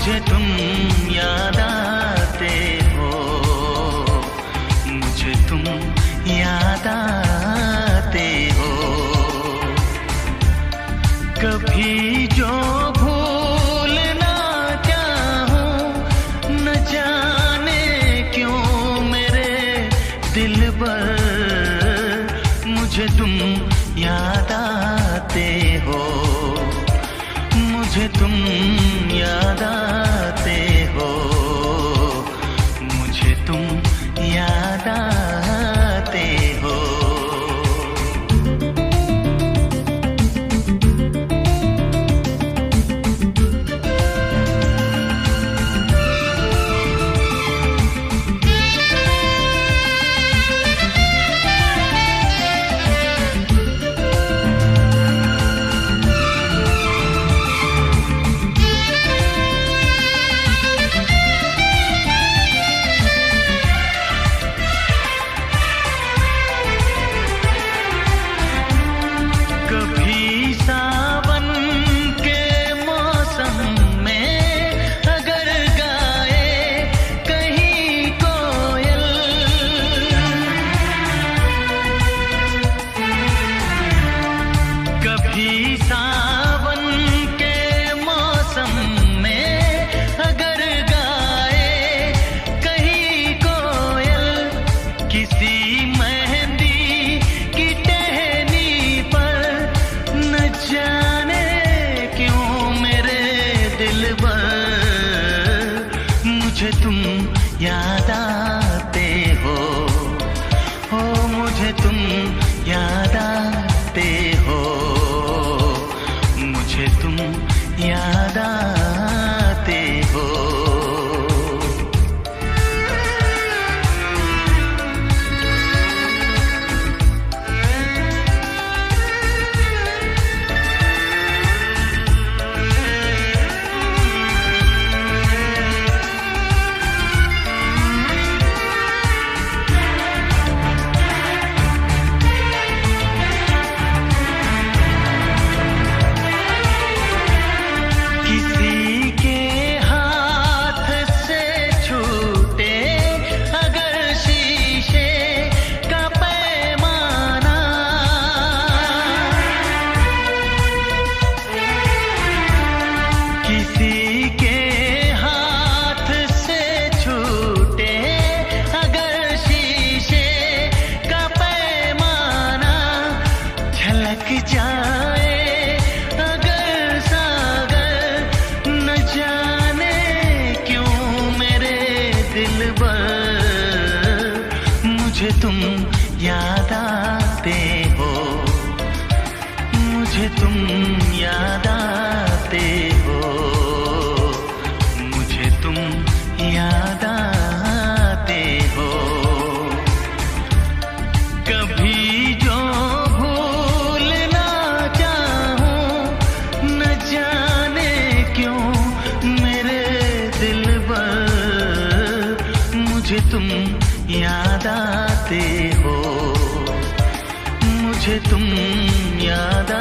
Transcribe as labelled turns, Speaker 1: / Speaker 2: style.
Speaker 1: मुझे तुम याद आते हो, मुझे तुम याद आते हो। कभी जो भूल ना चाहूं, न जाने क्यों मेरे दिल पर मुझे तुम याद आते हो, मुझे तुम याद आते हो, मुझे तुम याद आते हो। सावन के मौसम में अगर गाए कहीं कोयल, किसी मेहंदी की टहनी पर न जाने क्यों मेरे दिल पर मुझे तुम याद आते हो, ओ मुझे तुम याद आते हो, मुझे तुम याद आते हो। जाए अगर सागर, न जाने क्यों मेरे दिल पर मुझे तुम याद आते हो, मुझे तुम याद आते हो, मुझे तुम याद आते हो। कभी जो मुझे तुम याद आते हो, मुझे तुम याद